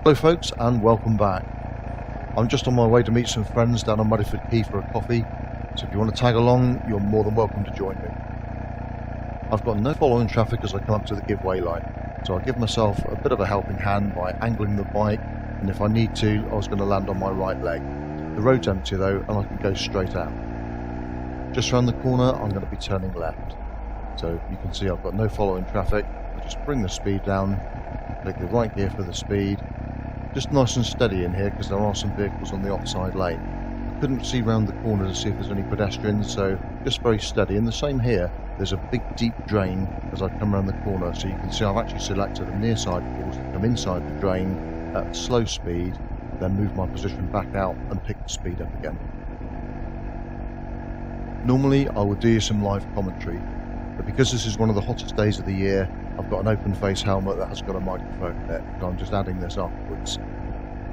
Hello folks, and welcome back. I'm just on my way to meet some friends down on Mudeford Quay for a coffee, so if you want to tag along, you're more than welcome to join me. I've got no following traffic as I come up to the giveaway line, so I'll give myself a bit of a helping hand by angling the bike, and if I need to, I was going to land on my right leg. The road's empty though, and I can go straight out. Just around the corner, I'm going to be turning left. So you can see I've got no following traffic. I just bring the speed down, take the right gear for the speed. Just nice and steady in here because there are some vehicles on the offside lane. I couldn't see round the corner to see if there's any pedestrians, so just very steady. And the same here, there's a big deep drain as I come around the corner, so you can see I've actually selected a near side course to come inside the drain at slow speed, then move my position back out and pick the speed up again. Normally I would do some live commentary, but because this is one of the hottest days of the year, I've got an open face helmet that has got a microphone in it, so I'm just adding this afterwards.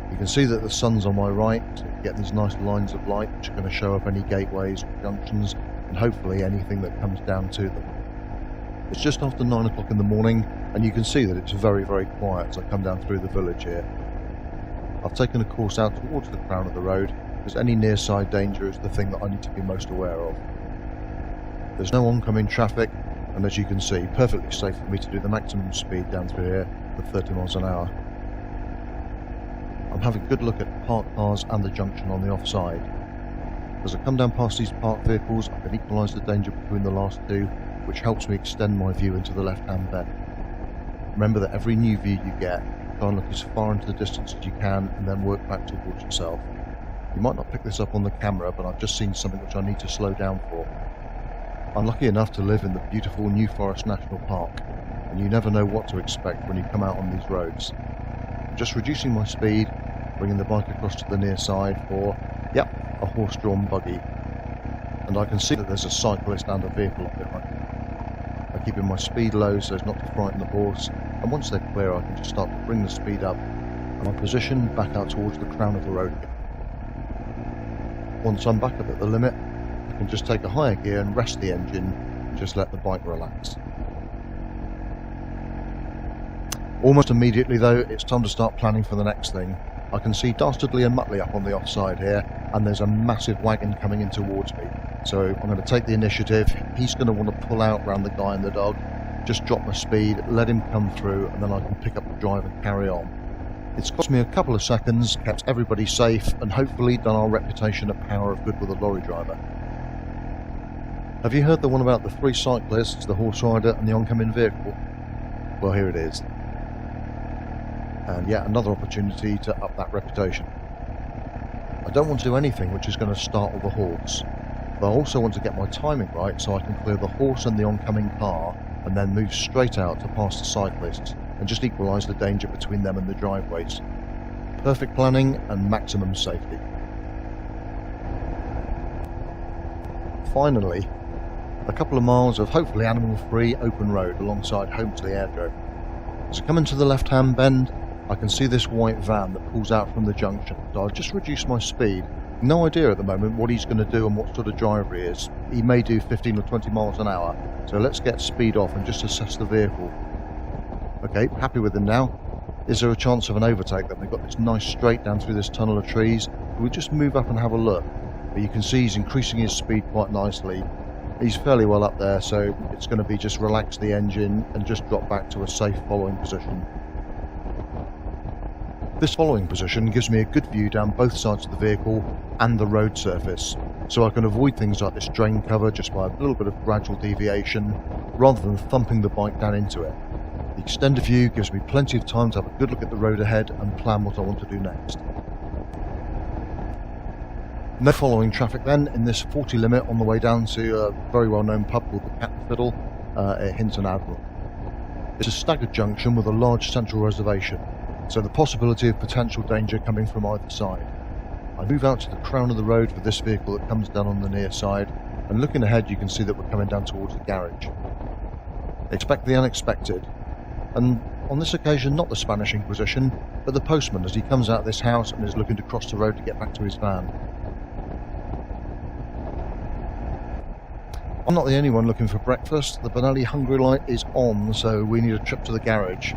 You can see that the sun's on my right, so you get these nice lines of light which are going to show up any gateways or junctions, and hopefully anything that comes down to them. It's just after 9 o'clock in the morning, and you can see that it's very, very quiet as I come down through the village here. I've taken a course out towards the crown of the road, because any near side danger is the thing that I need to be most aware of. There's no oncoming traffic, and as you can see, perfectly safe for me to do the maximum speed down through here at 30 miles an hour. I'm having a good look at parked cars and the junction on the offside. As I come down past these parked vehicles, I can equalise the danger between the last two, which helps me extend my view into the left-hand bend. Remember that every new view you get, try and look as far into the distance as you can and then work back towards yourself. You might not pick this up on the camera, but I've just seen something which I need to slow down for. I'm lucky enough to live in the beautiful New Forest National Park, and you never know what to expect when you come out on these roads. I'm just reducing my speed, bringing the bike across to the near side for, yep, a horse-drawn buggy. And I can see that there's a cyclist and a vehicle behind me. I'm keeping my speed low so as not to frighten the horse, and once they're clear I can just start to bring the speed up, and I position back out towards the crown of the road again. Once I'm back up at the limit, I can just take a higher gear and rest the engine and just let the bike relax. Almost immediately though, it's time to start planning for the next thing. I can see Dastardly and Muttley up on the offside here, and there's a massive wagon coming in towards me. So I'm going to take the initiative. He's going to want to pull out round the guy and the dog, just drop my speed, let him come through, and then I can pick up the drive and carry on. It's cost me a couple of seconds, kept everybody safe, and hopefully done our reputation a power of good with a lorry driver. Have you heard the one about the three cyclists, the horse rider and the oncoming vehicle? Well, here it is. And yet another opportunity to up that reputation. I don't want to do anything which is going to startle the horse, but I also want to get my timing right so I can clear the horse and the oncoming car and then move straight out to pass the cyclists and just equalise the danger between them and the driveways. Perfect planning and maximum safety. Finally, a couple of miles of hopefully animal-free open road alongside Homesley Airdrome. As I come into the left-hand bend, I can see this white van that pulls out from the junction, so I've just reduced my speed. No idea at the moment what he's going to do and what sort of driver he is. He may do 15 or 20 miles an hour, so let's get speed off and just assess the vehicle. Okay, happy with him now. Is there a chance of an overtake then? We've got this nice straight down through this tunnel of trees. We'll just move up and have a look. But you can see he's increasing his speed quite nicely. He's fairly well up there, so it's going to be just relax the engine and just drop back to a safe following position. This following position gives me a good view down both sides of the vehicle and the road surface, so I can avoid things like this drain cover just by a little bit of gradual deviation, rather than thumping the bike down into it. The extended view gives me plenty of time to have a good look at the road ahead and plan what I want to do next. No following traffic then in this 40 limit on the way down to a very well known pub called the Cat and Fiddle at Hinton Admiral. It's a staggered junction with a large central reservation, so the possibility of potential danger coming from either side. I move out to the crown of the road with this vehicle that comes down on the near side, and looking ahead you can see that we're coming down towards the garage. Expect the unexpected, and on this occasion not the Spanish Inquisition, but the postman as he comes out of this house and is looking to cross the road to get back to his van. I'm not the only one looking for breakfast. The Hungry light is on, so we need a trip to the garage.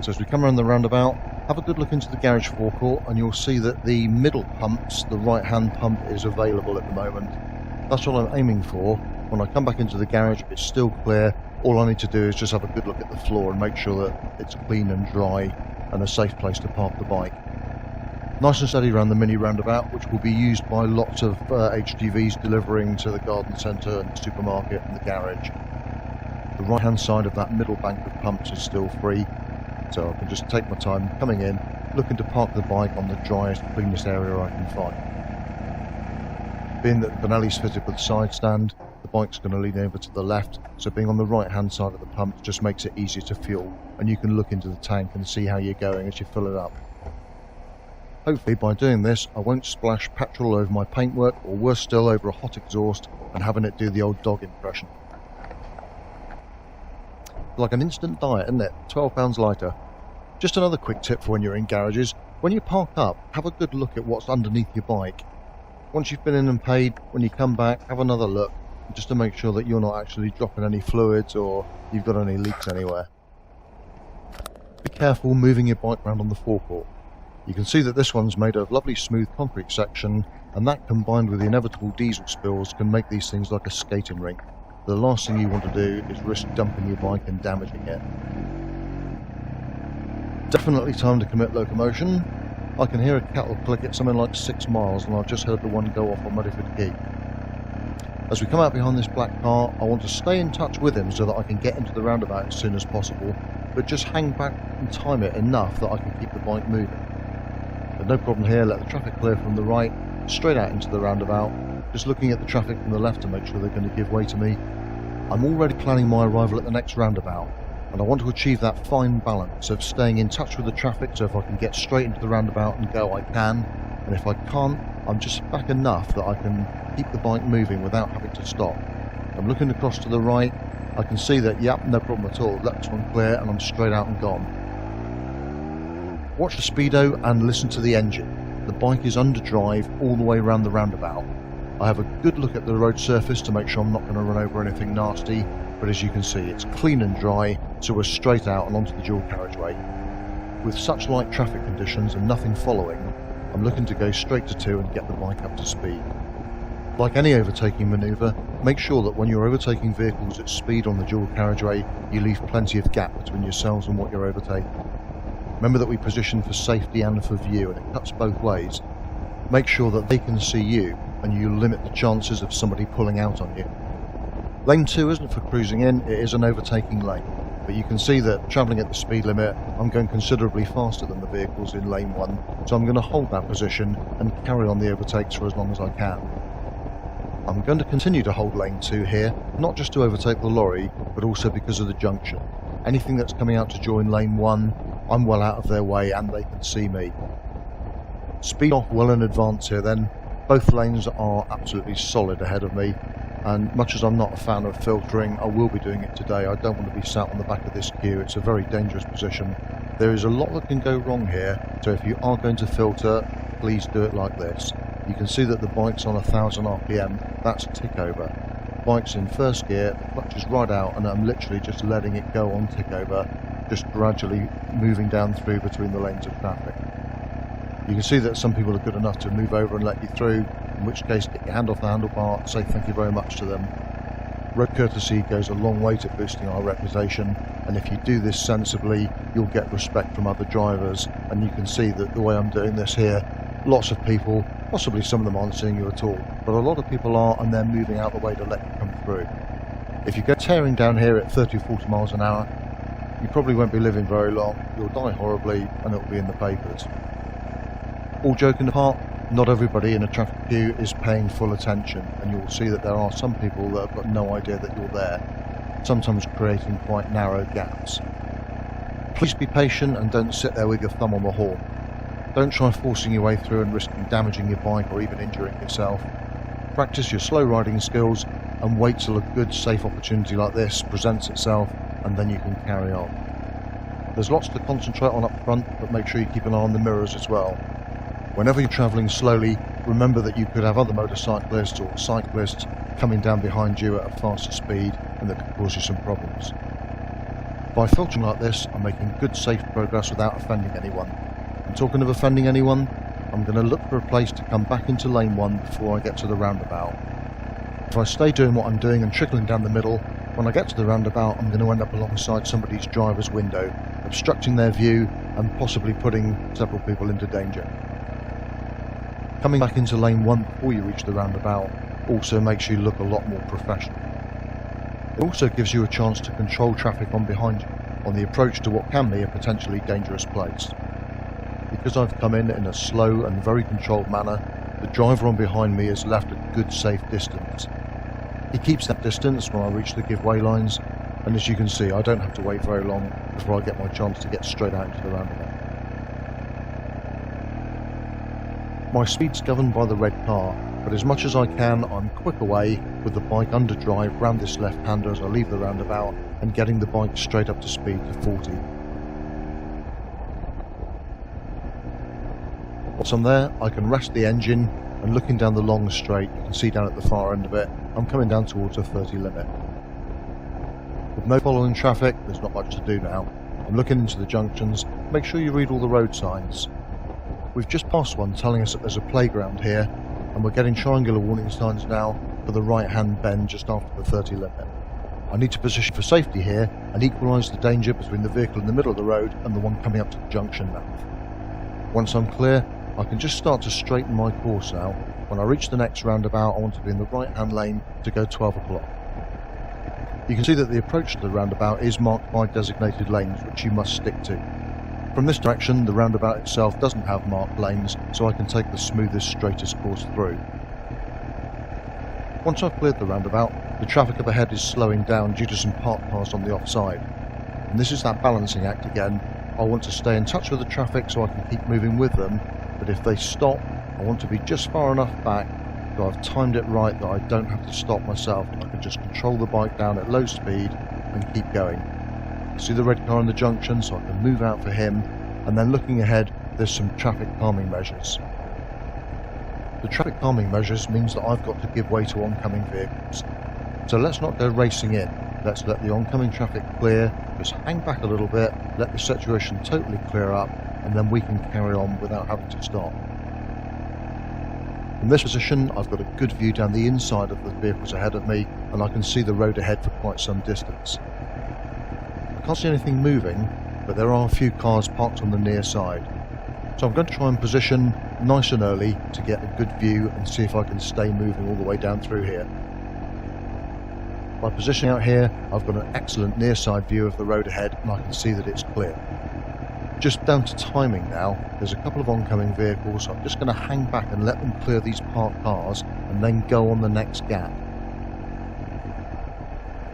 So as we come around the roundabout, have a good look into the garage forecourt and you'll see that the middle pumps, the right hand pump, is available at the moment. That's what I'm aiming for. When I come back into the garage, it's still clear. All I need to do is just have a good look at the floor and make sure that it's clean and dry and a safe place to park the bike. Nice and steady around the mini roundabout, which will be used by lots of HGVs delivering to the garden centre and the supermarket and the garage. The right hand side of that middle bank of pumps is still free, so I can just take my time coming in, looking to park the bike on the driest, cleanest area I can find. Being that the Benelli's fitted with a side stand, the bike's going to lean over to the left, so being on the right hand side of the pump just makes it easier to fuel, and you can look into the tank and see how you're going as you fill it up. Hopefully by doing this I won't splash petrol over my paintwork, or worse still over a hot exhaust and having it do the old dog impression. Like an instant diet, isn't it? £12 lighter. Just another quick tip for when you're in garages: when you park up, have a good look at what's underneath your bike. Once you've been in and paid, when you come back, have another look, just to make sure that you're not actually dropping any fluids or you've got any leaks anywhere. Be careful moving your bike around on the forecourt. You can see that this one's made of lovely smooth concrete section, and that combined with the inevitable diesel spills can make these things like a skating rink. The last thing you want to do is risk dumping your bike and damaging it. Definitely time to commit locomotion. I can hear a cattle click at something like 6 miles, and I've just heard the one go off on Mudeford Quay. As we come out behind this black car, I want to stay in touch with him so that I can get into the roundabout as soon as possible, but just hang back and time it enough that I can keep the bike moving. But no problem here, let the traffic clear from the right, straight out into the roundabout, just looking at the traffic from the left to make sure they're going to give way to me. I'm already planning my arrival at the next roundabout, and I want to achieve that fine balance of staying in touch with the traffic, so if I can get straight into the roundabout and go, I can, and if I can't, I'm just back enough that I can keep the bike moving without having to stop. I'm looking across to the right, I can see that, yep, no problem at all, let this one clear and I'm straight out and gone. Watch the speedo and listen to the engine. The bike is under drive all the way around the roundabout. I have a good look at the road surface to make sure I'm not going to run over anything nasty, but as you can see it's clean and dry, so we're straight out and onto the dual carriageway. With such light traffic conditions and nothing following, I'm looking to go straight to 2 and get the bike up to speed. Like any overtaking manoeuvre, make sure that when you're overtaking vehicles at speed on the dual carriageway, you leave plenty of gap between yourselves and what you're overtaking. Remember that we position for safety and for view, and it cuts both ways. Make sure that they can see you, and you limit the chances of somebody pulling out on you. Lane 2 isn't for cruising in, it is an overtaking lane, but you can see that travelling at the speed limit, I'm going considerably faster than the vehicles in lane 1, so I'm going to hold that position and carry on the overtakes for as long as I can. I'm going to continue to hold lane 2 here, not just to overtake the lorry, but also because of the junction. Anything that's coming out to join lane 1, I'm well out of their way and they can see me. Speed off well in advance here then. Both lanes are absolutely solid ahead of me, and much as I'm not a fan of filtering, I will be doing it today. I don't want to be sat on the back of this queue, it's a very dangerous position. There is a lot that can go wrong here, so if you are going to filter, please do it like this. You can see that the bike's on 1000 RPM, that's tick over. Bike's in first gear, the clutch is right out, and I'm literally just letting it go on tick over, just gradually moving down through between the lanes of traffic. You can see that some people are good enough to move over and let you through, in which case get your hand off the handlebar, say thank you very much to them. Road courtesy goes a long way to boosting our reputation, and if you do this sensibly, you'll get respect from other drivers, and you can see that the way I'm doing this here, lots of people, possibly some of them aren't seeing you at all, but a lot of people are, and they're moving out the way to let you come through. If you go tearing down here at 30 or 40 miles an hour, you probably won't be living very long, you'll die horribly, and it'll be in the papers. All joking apart, not everybody in a traffic queue is paying full attention, and you'll see that there are some people that have got no idea that you're there, sometimes creating quite narrow gaps. Please be patient and don't sit there with your thumb on the horn. Don't try forcing your way through and risking damaging your bike or even injuring yourself. Practice your slow riding skills and wait till a good safe opportunity like this presents itself, and then you can carry on. There's lots to concentrate on up front, but make sure you keep an eye on the mirrors as well. Whenever you're travelling slowly, remember that you could have other motorcyclists or cyclists coming down behind you at a faster speed, and that could cause you some problems. By filtering like this, I'm making good safe progress without offending anyone. And talking of offending anyone, I'm going to look for a place to come back into lane 1 before I get to the roundabout. If I stay doing what I'm doing and trickling down the middle, when I get to the roundabout I'm going to end up alongside somebody's driver's window, obstructing their view and possibly putting several people into danger. Coming back into lane 1 before you reach the roundabout also makes you look a lot more professional. It also gives you a chance to control traffic on behind you on the approach to what can be a potentially dangerous place. Because I've come in a slow and very controlled manner, the driver on behind me is left a good safe distance. He keeps that distance when I reach the give way lines, and as you can see I don't have to wait very long before I get my chance to get straight out into the roundabout. My speed's governed by the red car, but as much as I can I'm quick away with the bike under drive round this left-hander as I leave the roundabout and getting the bike straight up to speed to 40. Once I'm there, I can rest the engine, and looking down the long straight, you can see down at the far end of it, I'm coming down towards a 30 limit. With no following traffic, there's not much to do now. I'm looking into the junctions. Make sure you read all the road signs. We've just passed one telling us that there's a playground here, and we're getting triangular warning signs now for the right-hand bend just after the 30 limit. I need to position for safety here and equalise the danger between the vehicle in the middle of the road and the one coming up to the junction mouth. Once I'm clear, I can just start to straighten my course now. When I reach the next roundabout I want to be in the right-hand lane to go 12 o'clock. You can see that the approach to the roundabout is marked by designated lanes which you must stick to. From this direction the roundabout itself doesn't have marked lanes, so I can take the smoothest, straightest course through. Once I've cleared the roundabout, the traffic up ahead is slowing down due to some parked cars on the offside. And this is that balancing act again. I want to stay in touch with the traffic so I can keep moving with them, but if they stop, I want to be just far enough back that I've timed it right that I don't have to stop myself. I can just control the bike down at low speed and keep going. I see the red car in the junction, so I can move out for him, and then looking ahead, there's some traffic calming measures. The traffic calming measures means that I've got to give way to oncoming vehicles. So let's not go racing in. Let's let the oncoming traffic clear, just hang back a little bit, let the situation totally clear up, and then we can carry on without having to stop. From this position I've got a good view down the inside of the vehicles ahead of me, and I can see the road ahead for quite some distance. I can't see anything moving, but there are a few cars parked on the near side. So I'm going to try and position nice and early to get a good view and see if I can stay moving all the way down through here. By positioning out here, I've got an excellent near side view of the road ahead and I can see that it's clear. Just down to timing now, there's a couple of oncoming vehicles, so I'm just going to hang back and let them clear these parked cars and then go on the next gap.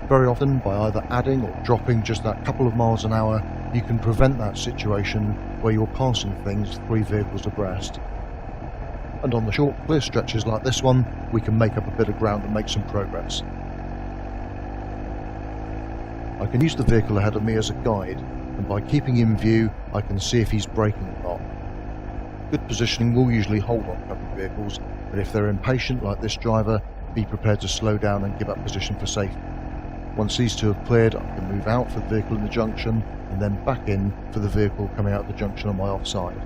Very often, by either adding or dropping just that couple of miles an hour, you can prevent that situation where you're passing things 3 vehicles abreast. And on the short, clear stretches like this one, we can make up a bit of ground and make some progress. I can use the vehicle ahead of me as a guide, and by keeping in view, I can see if he's braking or not. Good positioning will usually hold oncoming vehicles, but if they're impatient like this driver, be prepared to slow down and give up position for safety. Once these two have cleared, I can move out for the vehicle in the junction, and then back in for the vehicle coming out of the junction on my offside.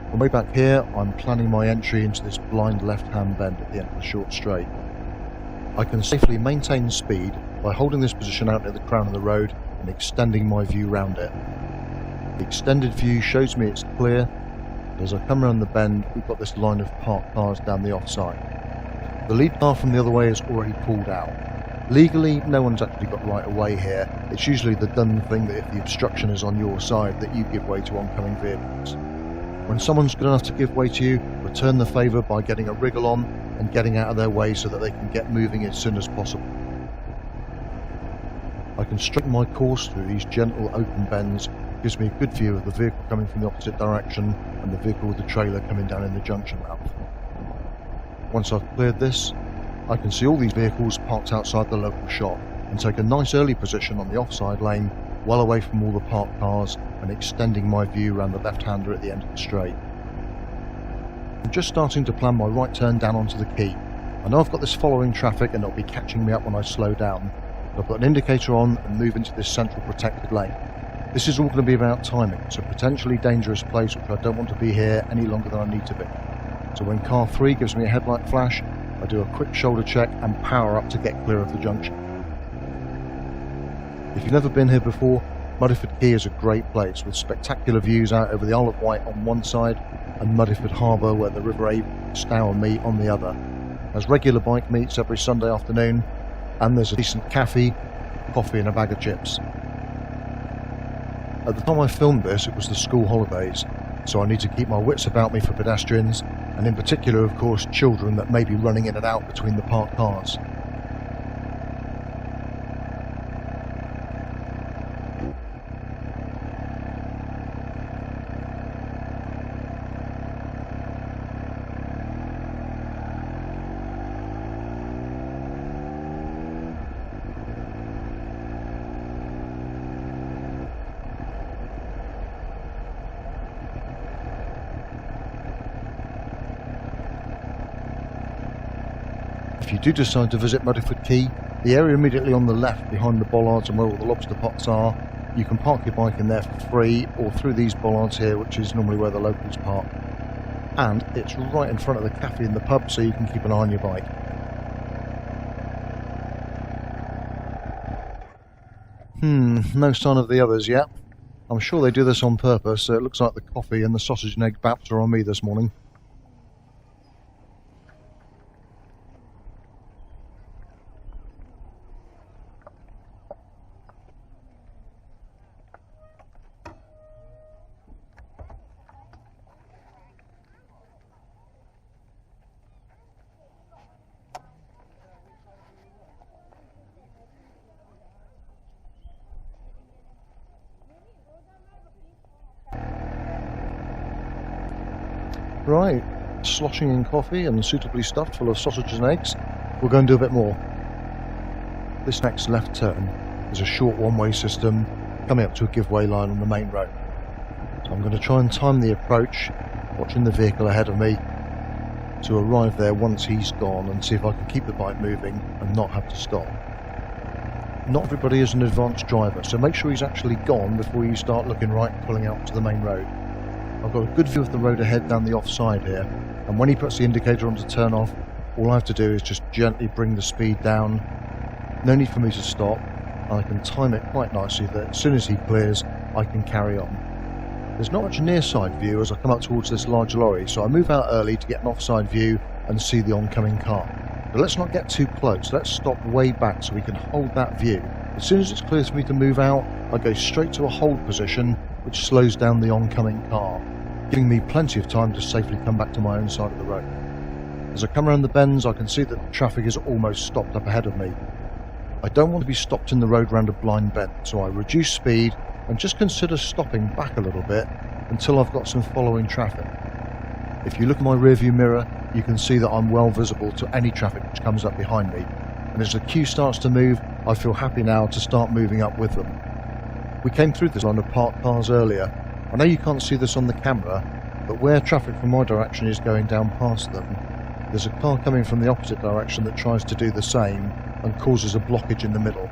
On the way back here, I'm planning my entry into this blind left-hand bend at the end of the short straight. I can safely maintain speed by holding this position out near the crown of the road and extending my view round it. The extended view shows me it's clear. As I come around the bend, we've got this line of parked cars down the offside. The lead car from the other way has already pulled out. Legally, no one's actually got right of way here. It's usually the done thing that if the obstruction is on your side, that you give way to oncoming vehicles. When someone's good enough to give way to you, return the favour by getting a wriggle on and getting out of their way so that they can get moving as soon as possible. I can straighten my course through these gentle open bends. Gives me a good view of the vehicle coming from the opposite direction and the vehicle with the trailer coming down in the junction mouth. Once I've cleared this, I can see all these vehicles parked outside the local shop and take a nice early position on the offside lane, well away from all the parked cars and extending my view around the left-hander at the end of the straight. I'm just starting to plan my right turn down onto the quay. I know I've got this following traffic and it'll be catching me up when I slow down, I'll put an indicator on and move into this central protected lane. This is all going to be about timing. It's a potentially dangerous place which I don't want to be here any longer than I need to be. So when car 3 gives me a headlight flash, I do a quick shoulder check and power up to get clear of the junction. If you've never been here before, Mudeford Quay is a great place with spectacular views out over the Isle of Wight on one side and Mudeford Harbour where the River Avon and Stour meet on the other. There's regular bike meets every Sunday afternoon and there's a decent cafe, coffee and a bag of chips. At the time I filmed this, it was the school holidays, so I need to keep my wits about me for pedestrians, and in particular, of course, children that may be running in and out between the parked cars. If you do decide to visit Mudeford Quay, the area immediately on the left behind the bollards and where all the lobster pots are, you can park your bike in there for free or through these bollards here, which is normally where the locals park. And it's right in front of the cafe and the pub, so you can keep an eye on your bike. No sign of the others yet. I'm sure they do this on purpose, so it looks like the coffee and the sausage and egg baps are on me this morning. Right, sloshing in coffee and suitably stuffed full of sausages and eggs, we'll go and do a bit more. This next left turn is a short one-way system coming up to a giveaway line on the main road. So I'm going to try and time the approach, watching the vehicle ahead of me, to arrive there once he's gone and see if I can keep the bike moving and not have to stop. Not everybody is an advanced driver, so make sure he's actually gone before you start looking right and pulling out to the main road. I've got a good view of the road ahead down the offside here, and when he puts the indicator on to turn off, all I have to do is just gently bring the speed down. No need for me to stop, and I can time it quite nicely that as soon as he clears, I can carry on. There's not much near side view as I come up towards this large lorry, so I move out early to get an offside view and see the oncoming car. But let's not get too close, let's stop way back so we can hold that view. As soon as it's clear for me to move out, I go straight to a hold position, which slows down the oncoming car, giving me plenty of time to safely come back to my own side of the road. As I come around the bends, I can see that the traffic is almost stopped up ahead of me. I don't want to be stopped in the road round a blind bend, so I reduce speed and just consider stopping back a little bit until I've got some following traffic. If you look at my rearview mirror, you can see that I'm well visible to any traffic which comes up behind me, and as the queue starts to move, I feel happy now to start moving up with them. We came through this line of parked cars earlier. I know you can't see this on the camera, but where traffic from my direction is going down past them, there's a car coming from the opposite direction that tries to do the same and causes a blockage in the middle.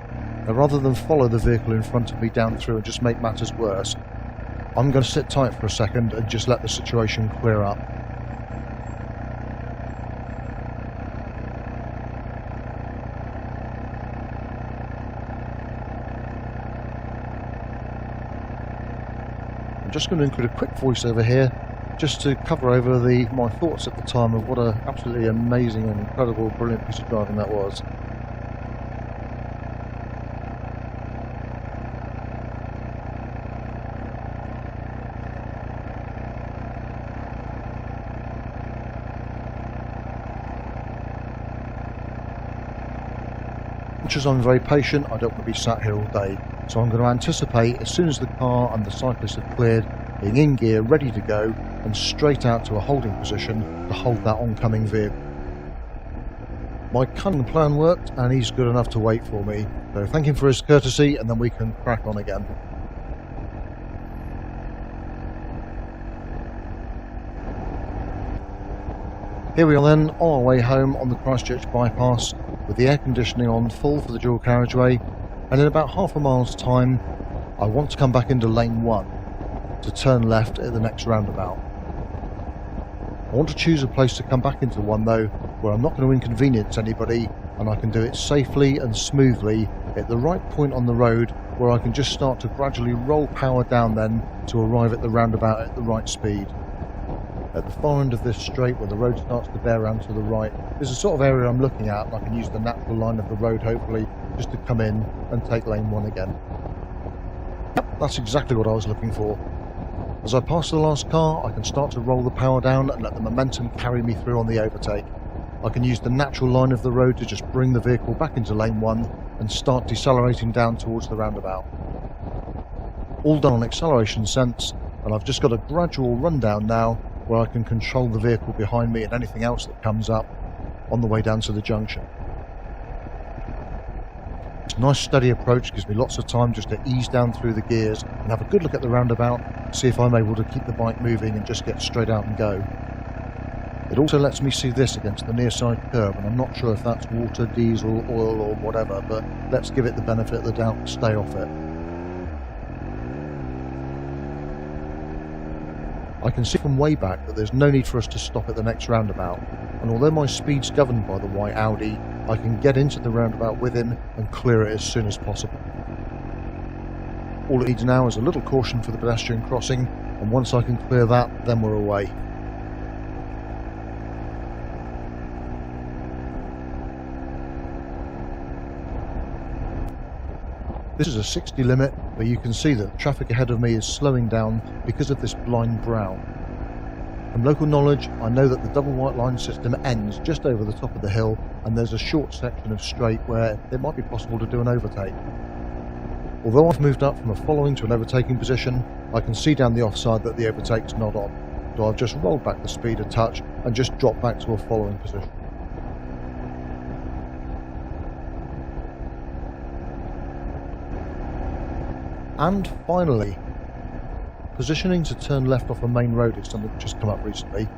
Now, rather than follow the vehicle in front of me down through and just make matters worse, I'm going to sit tight for a second and just let the situation clear up. I'm just going to include a quick voiceover here just to cover over my thoughts at the time of what an absolutely amazing and incredible, brilliant piece of driving that was. Much as I'm very patient, I don't want to be sat here all day, so I'm going to anticipate as soon as the car and the cyclist have cleared, being in gear, ready to go, and straight out to a holding position to hold that oncoming vehicle. My cunning plan worked, and he's good enough to wait for me, so thank him for his courtesy, and then we can crack on again. Here we are then, on our way home on the Christchurch bypass, with the air conditioning on full for the dual carriageway, and in about half a mile's time I want to come back into lane 1 to turn left at the next roundabout. I want to choose a place to come back into one though where I'm not going to inconvenience anybody, and I can do it safely and smoothly at the right point on the road where I can just start to gradually roll power down then to arrive at the roundabout at the right speed. At the far end of this straight where the road starts to bear around to the right, there's a sort of area I'm looking at, and I can use the natural line of the road hopefully just to come in and take lane 1 again. Yep, that's exactly what I was looking for. As I pass the last car, I can start to roll the power down and let the momentum carry me through on the overtake. I can use the natural line of the road to just bring the vehicle back into lane 1 and start decelerating down towards the roundabout. All done on acceleration sense, and I've just got a gradual rundown now where I can control the vehicle behind me and anything else that comes up on the way down to the junction. This nice steady approach gives me lots of time just to ease down through the gears and have a good look at the roundabout, see if I'm able to keep the bike moving and just get straight out and go. It also lets me see this against the near side curve, and I'm not sure if that's water, diesel, oil or whatever, but let's give it the benefit of the doubt and stay off it. I can see from way back that there's no need for us to stop at the next roundabout, and although my speed's governed by the white Audi, I can get into the roundabout with him and clear it as soon as possible. All it needs now is a little caution for the pedestrian crossing, and once I can clear that, then we're away. This is a 60 limit, but you can see that the traffic ahead of me is slowing down because of this blind brown. From local knowledge, I know that the double white line system ends just over the top of the hill, and there's a short section of straight where it might be possible to do an overtake. Although I've moved up from a following to an overtaking position, I can see down the offside that the overtake's not on, so I've just rolled back the speed a touch and just dropped back to a following position. And finally, positioning to turn left off a main road is something which has come up recently.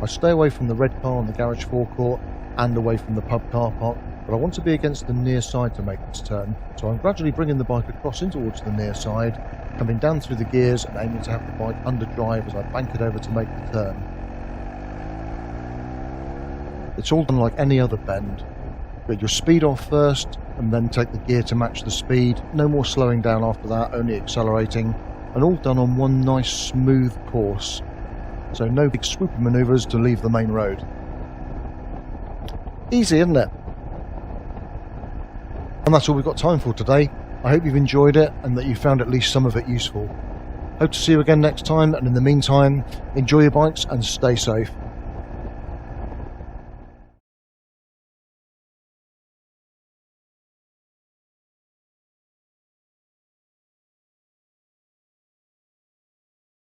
I stay away from the red car on the garage forecourt and away from the pub car park, but I want to be against the near side to make this turn, so I'm gradually bringing the bike across in towards the near side, coming down through the gears and aiming to have the bike under drive as I bank it over to make the turn. It's all done like any other bend. Get your speed off first and then take the gear to match the speed, no more slowing down after that, only accelerating, and all done on one nice smooth course, so no big swoopy manoeuvres to leave the main road. Easy, isn't it? And that's all we've got time for today. I hope you've enjoyed it and that you found at least some of it useful. Hope to see you again next time, and in the meantime, enjoy your bikes and stay safe.